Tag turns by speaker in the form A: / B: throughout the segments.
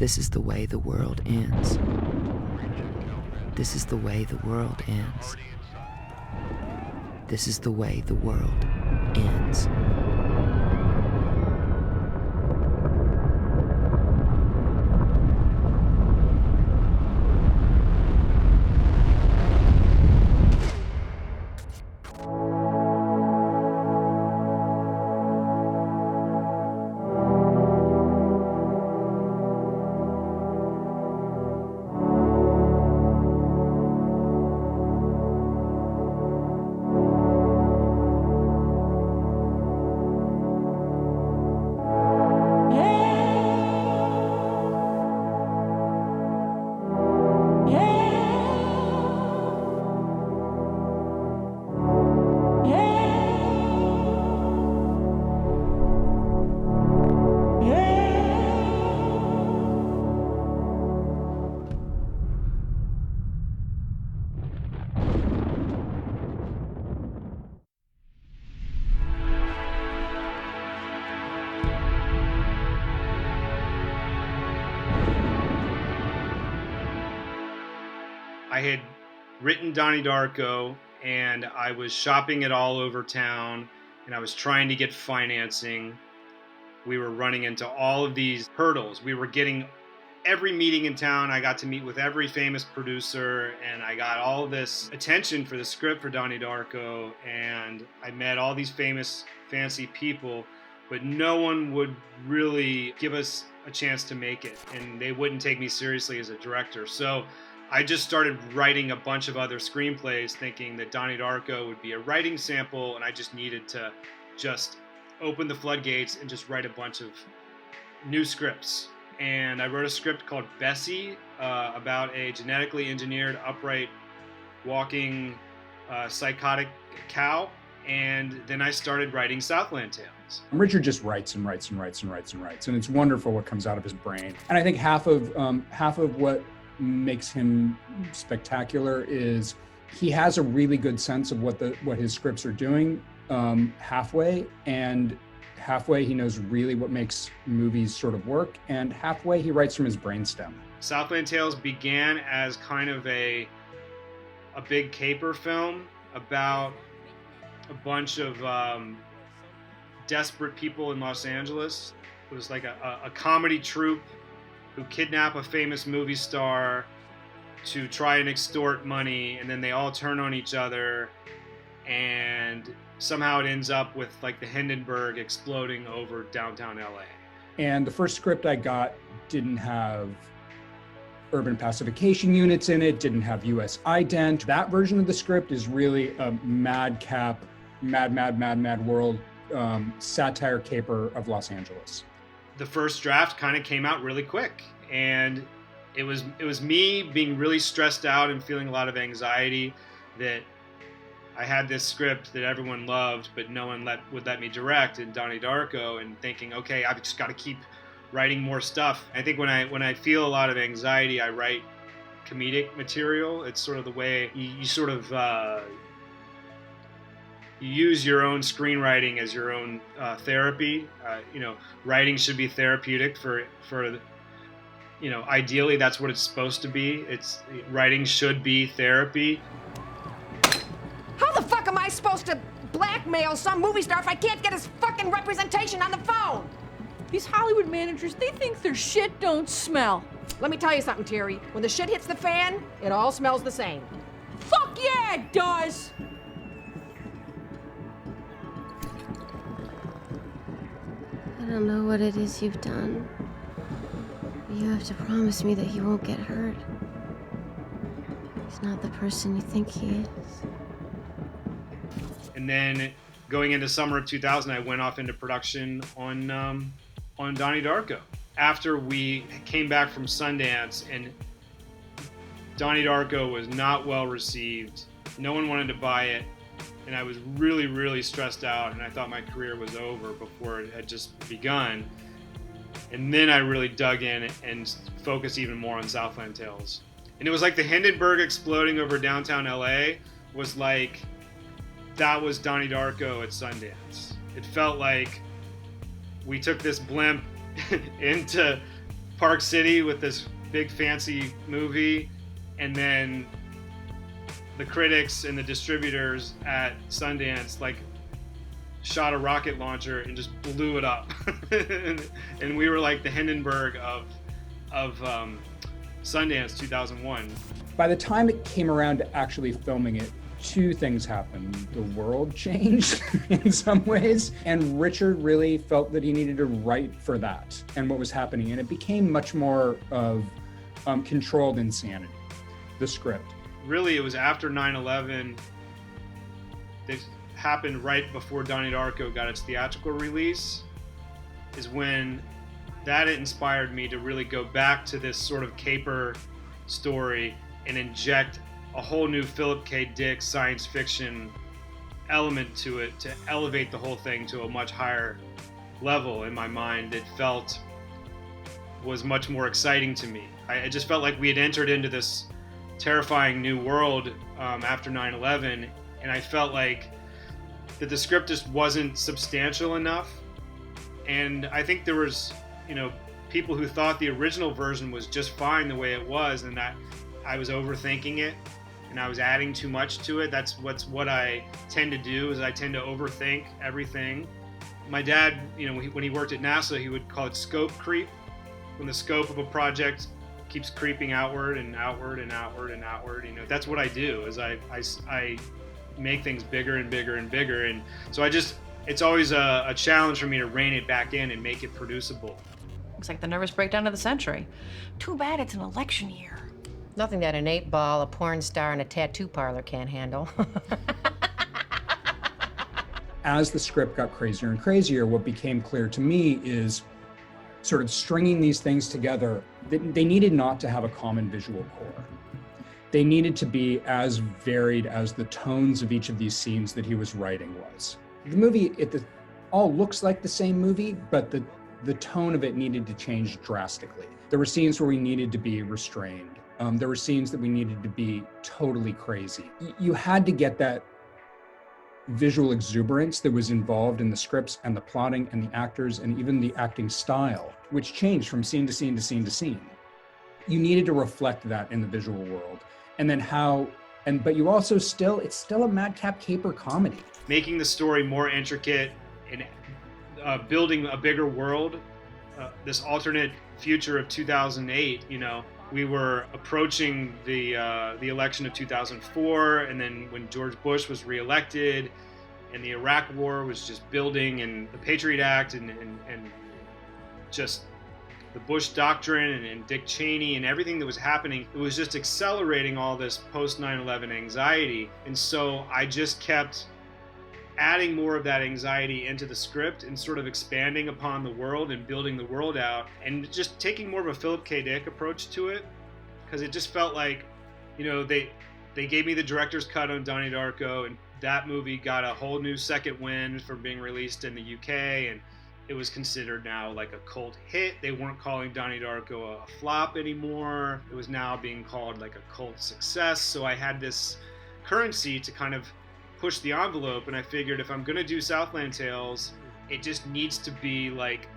A: This is the way the world ends. This is the way the world ends. This is the way the world ends.
B: I had written Donnie Darko, and I was shopping it all over town, and I was trying to get financing. We were running into all of these hurdles. We were getting every meeting in town. I got to meet with every famous producer, and I got all this attention for the script for Donnie Darko, and I met all these famous, fancy people, but no one would really give us a chance to make it, and they wouldn't take me seriously as a director. So I just started writing a bunch of other screenplays thinking that Donnie Darko would be a writing sample, and I just needed to just open the floodgates and just write a bunch of new scripts. And I wrote a script called Bessie about a genetically engineered, upright, walking, psychotic cow. And then I started writing Southland Tales.
C: Richard just writes and writes and writes and writes and writes, and it's wonderful what comes out of his brain. And I think half of what makes him spectacular is he has a really good sense of what his scripts are doing halfway, and halfway he knows really what makes movies sort of work, and halfway he writes from his brainstem.
B: Southland Tales began as kind of a big caper film about a bunch of desperate people in Los Angeles. It was like a comedy troupe who kidnap a famous movie star to try and extort money, and then they all turn on each other, and somehow it ends up with like the Hindenburg exploding over downtown LA.
C: And the first script I got didn't have urban pacification units in it, didn't have US ident. That version of the script is really a madcap, mad world satire caper of Los Angeles.
B: The first draft kind of came out really quick, and it was me being really stressed out and feeling a lot of anxiety that I had this script that everyone loved, but no one would let me direct in Donnie Darko, and thinking, okay, I've just got to keep writing more stuff. I think when I feel a lot of anxiety, I write comedic material. It's sort of the way you sort of you use your own screenwriting as your own therapy. Writing should be therapeutic for ideally that's what it's supposed to be. Writing should be therapy.
D: How the fuck am I supposed to blackmail some movie star if I can't get his fucking representation on the phone?
E: These Hollywood managers, they think their shit don't smell.
D: Let me tell you something, Terry. When the shit hits the fan, it all smells the same.
E: Fuck yeah, it does!
F: I don't know what it is you've done. You have to promise me that he won't get hurt. He's not the person you think he is.
B: And then going into summer of 2000, I went off into production on Donnie Darko. After we came back from Sundance, and Donnie Darko was not well received. No one wanted to buy it. And I was really, really stressed out, and I thought my career was over before it had just begun. And then I really dug in and focused even more on Southland Tales. And it was like the Hindenburg exploding over downtown LA was like, that was Donnie Darko at Sundance. It felt like we took this blimp into Park City with this big fancy movie, and then the critics and the distributors at Sundance like shot a rocket launcher and just blew it up. And we were like the Hindenburg of Sundance 2001.
C: By the time it came around to actually filming it, two things happened. The world changed in some ways, and Richard really felt that he needed to write for that and what was happening. And it became much more of controlled insanity, the script.
B: Really, it was after 9/11. It happened right before Donnie Darko got its theatrical release, is when that inspired me to really go back to this sort of caper story and inject a whole new Philip K. Dick science fiction element to it to elevate the whole thing to a much higher level in my mind that felt was much more exciting to me. I just felt like we had entered into this terrifying new world after 9/11, and I felt like that the script just wasn't substantial enough. And I think there was, people who thought the original version was just fine the way it was, and that I was overthinking it and I was adding too much to it. That's what I tend to do, is I tend to overthink everything. My dad, when he worked at NASA, he would call it scope creep. When the scope of a project keeps creeping outward and outward and outward and outward, that's what I do, is I make things bigger and bigger and bigger. And so it's always a challenge for me to rein it back in and make it producible.
G: Looks like the nervous breakdown of the century. Too bad it's an election year.
D: Nothing that an 8-ball, a porn star, and a tattoo parlor can't handle.
C: As the script got crazier and crazier, what became clear to me is sort of stringing these things together. They needed not to have a common visual core. They needed to be as varied as the tones of each of these scenes that he was writing was. The movie, it all looks like the same movie, but the tone of it needed to change drastically. There were scenes where we needed to be restrained. There were scenes that we needed to be totally crazy. You had to get that visual exuberance that was involved in the scripts and the plotting and the actors and even the acting style, which changed from scene to scene to scene to scene. You needed to reflect that in the visual world. And then but you also it's still a madcap caper comedy.
B: Making the story more intricate and building a bigger world, this alternate future of 2008, we were approaching the election of 2004, and then when George Bush was reelected, and the Iraq War was just building, and the Patriot Act, and just the Bush Doctrine, and Dick Cheney, and everything that was happening, it was just accelerating all this post 9/11 anxiety. And so I just kept adding more of that anxiety into the script and sort of expanding upon the world and building the world out, and just taking more of a Philip K. Dick approach to it, because it just felt like, they gave me the director's cut on Donnie Darko, and that movie got a whole new second wind for being released in the UK, and it was considered now like a cult hit. They weren't calling Donnie Darko a flop anymore. It was now being called like a cult success. So I had this currency to kind of push the envelope, and I figured if I'm gonna do Southland Tales, it just needs to be like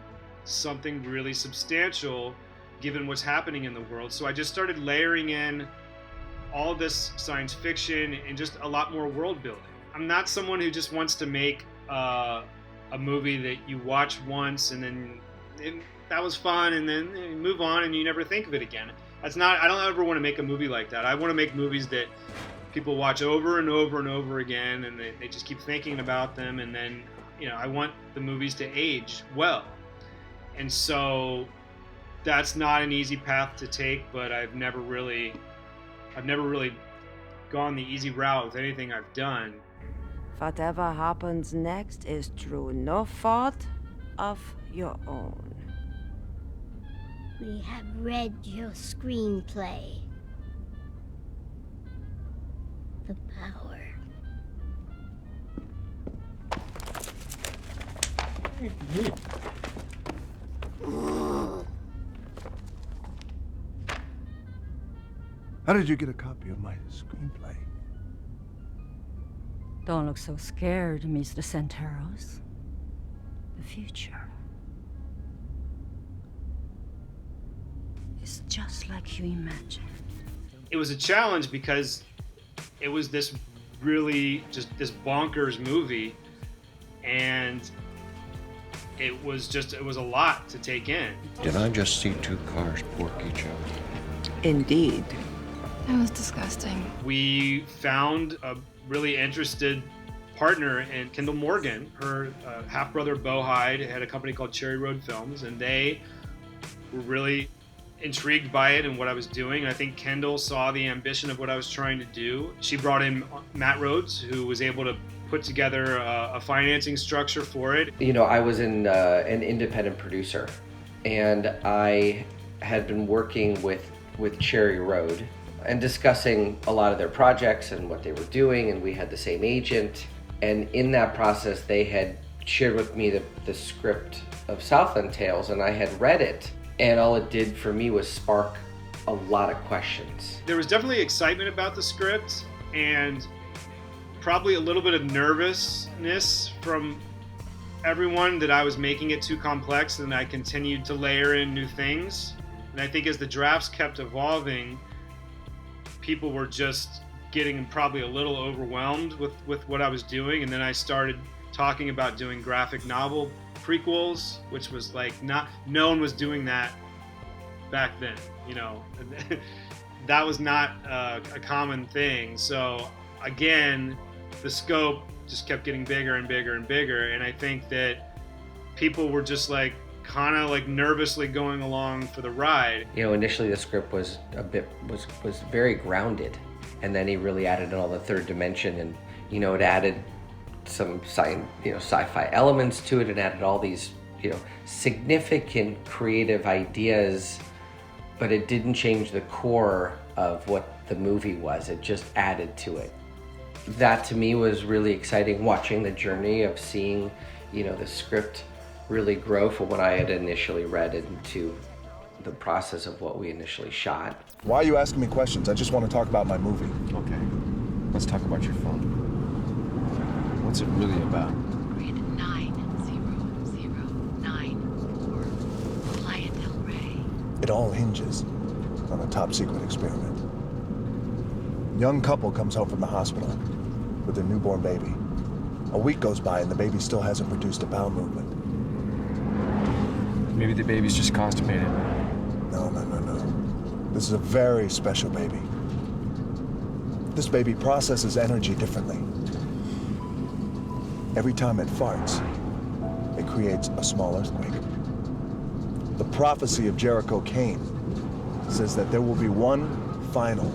B: something really substantial given what's happening in the world. So I just started layering in all this science fiction and just a lot more world building. I'm not someone who just wants to make a movie that you watch once and then that was fun and then you move on and you never think of it again. I don't ever want to make a movie like that. I want to make movies that people watch over and over and over again, and they just keep thinking about them. And then, I want the movies to age well. And so that's not an easy path to take, but I've never really gone the easy route with anything I've done.
H: Whatever happens next is through no fault of your own.
F: We have read your screenplay. The power.
I: How did you get a copy of my screenplay?
H: Don't look so scared, Mr. Centauros. The future. is just like you imagine.
B: It was a challenge because it was this really just this bonkers movie, and it was a lot to take in.
J: Did I just see two cars pork each other?
H: Indeed.
F: That was disgusting.
B: We found a really interested partner in Kendall Morgan. Her half-brother Bo Hyde had a company called Cherry Road Films, and they were really intrigued by it and what I was doing. And I think Kendall saw the ambition of what I was trying to do. She brought in Matt Rhodes, who was able to put together a financing structure for it.
K: You know, I was an independent producer, and I had been working with Cherry Road and discussing a lot of their projects and what they were doing, and we had the same agent. And in that process, they had shared with me the script of Southland Tales, and I had read it, and all it did for me was spark a lot of questions.
B: There was definitely excitement about the script, and probably a little bit of nervousness from everyone that I was making it too complex, and I continued to layer in new things. And I think as the drafts kept evolving, people were just getting probably a little overwhelmed with what I was doing. And then I started talking about doing graphic novel prequels, which was like no one was doing that back then, you know. That was not a common thing. So again, the scope just kept getting bigger and bigger and bigger, and I think that people were just like kind of like nervously going along for the ride.
K: You know, initially the script was was very grounded, and then he really added in all the third dimension, and you know, it added some sci-fi elements to it, and added all these, you know, significant creative ideas, but it didn't change the core of what the movie was. It just added to it. That to me was really exciting, watching the journey of seeing, you know, the script really grow from what I had initially read into the process of what we initially shot.
I: Why are you asking me questions? I just want to talk about my movie.
J: Okay, let's talk about your phone. What's it really about?
L: Grid 90094, Playa del Rey.
I: It all hinges on a top secret experiment. Young couple comes home from the hospital with their newborn baby. A week goes by and the baby still hasn't produced a bowel movement.
J: Maybe the baby's just constipated.
I: No. This is a very special baby. This baby processes energy differently. Every time it farts, it creates a small earthquake. The prophecy of Jericho Kane says that there will be one final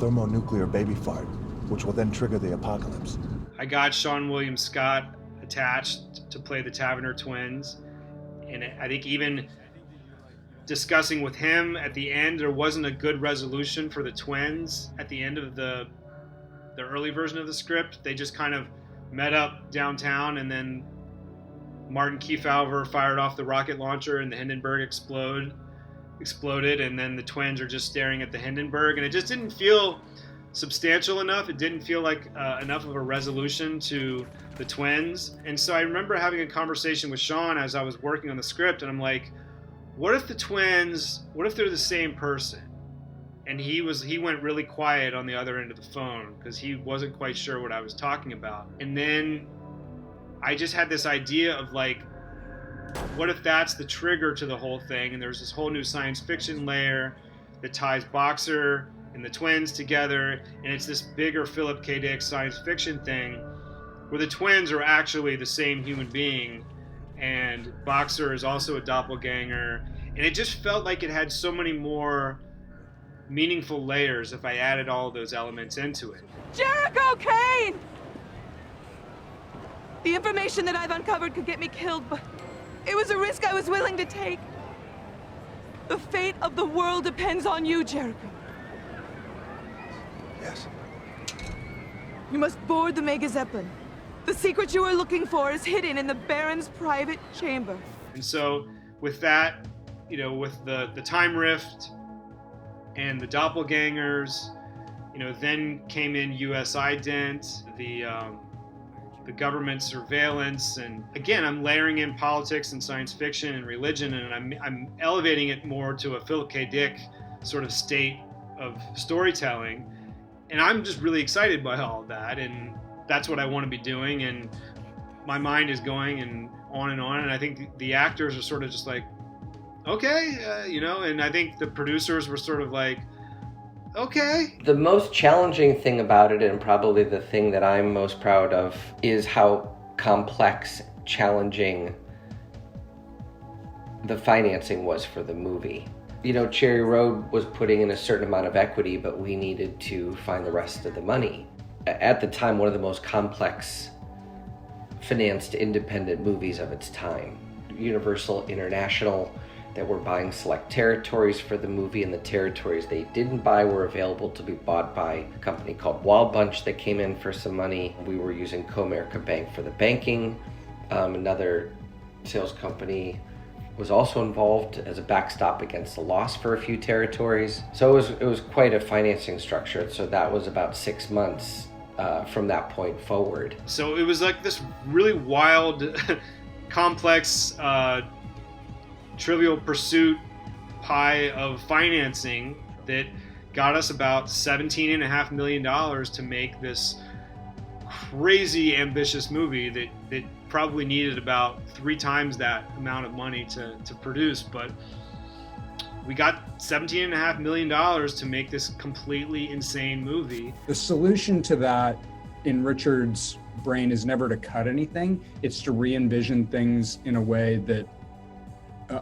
I: thermonuclear baby fart, which will then trigger the apocalypse.
B: I got Sean William Scott attached to play the Taverner twins, and I think even discussing with him at the end, there wasn't a good resolution for the twins at the end of the early version of the script. They just kind of met up downtown, and then Martin Kefauver fired off the rocket launcher and the Hindenburg exploded, and then the twins are just staring at the Hindenburg, and it just didn't feel substantial enough. It didn't feel like enough of a resolution to the twins. And so I remember having a conversation with Sean as I was working on the script, and I'm like, what if they're the same person? And he went really quiet on the other end of the phone because he wasn't quite sure what I was talking about. And then I just had this idea of like, what if that's the trigger to the whole thing, and there's this whole new science fiction layer that ties Boxer and the twins together, and it's this bigger Philip K. Dick science fiction thing where the twins are actually the same human being, and Boxer is also a doppelganger, and it just felt like it had so many more meaningful layers if I added all of those elements into it.
E: Jericho Kane! The information that I've uncovered could get me killed, but it was a risk I was willing to take. The fate of the world depends on you, Jericho.
I: Yes.
E: You must board the Mega Zeppelin. The secret you are looking for is hidden in the Baron's private chamber.
B: And so with that, you know, with the time rift and the doppelgangers, you know, then came in US Ident, the the government surveillance. And again, I'm layering in politics and science fiction and religion, and I'm elevating it more to a Philip K. Dick sort of state of storytelling. And I'm just really excited by all of that, and that's what I want to be doing. And my mind is going and on, and I think the actors are sort of just like, okay, and I think the producers were sort of like, okay.
K: The most challenging thing about it, and probably the thing that I'm most proud of, is how complex, challenging the financing was for the movie. Cherry Road was putting in a certain amount of equity, but we needed to find the rest of the money. At the time, one of the most complex financed independent movies of its time. Universal International, that were buying select territories for the movie, and the territories they didn't buy were available to be bought by a company called Wild Bunch that came in for some money. We were using Comerica Bank for the banking. Another sales company was also involved as a backstop against the loss for a few territories. So it was quite a financing structure. So that was about 6 months from that point forward.
B: So it was like this really wild, complex, Trivial Pursuit pie of financing that got us about $17.5 million to make this crazy ambitious movie that probably needed about 3 times that amount of money to produce. But we got $17.5 million to make this completely insane movie.
C: The solution to that in Richard's brain is never to cut anything. It's to re-envision things in a way that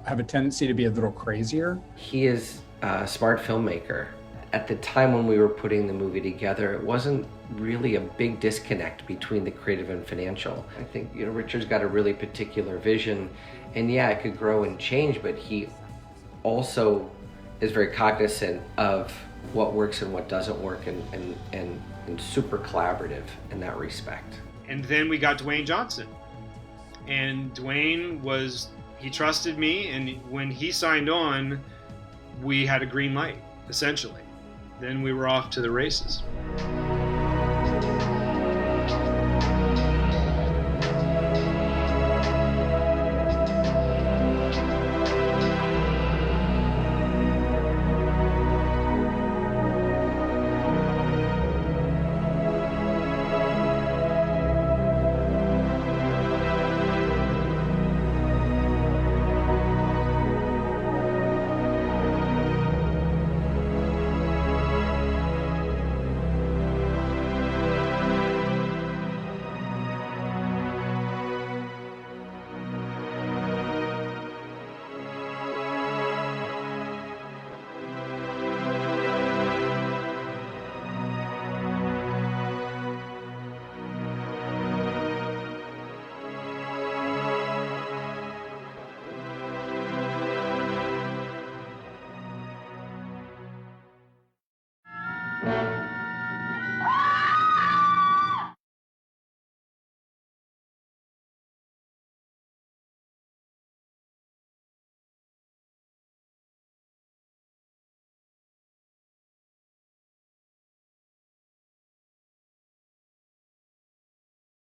C: have a tendency to be a little crazier.
K: He is a smart filmmaker. At the time when we were putting the movie together, it wasn't really a big disconnect between the creative and financial. I think Richard's got a really particular vision, and yeah, it could grow and change, but he also is very cognizant of what works and what doesn't work, and super collaborative in that respect.
B: And then we got Dwayne Johnson, and Dwayne he trusted me, and when he signed on, we had a green light, essentially. Then we were off to the races.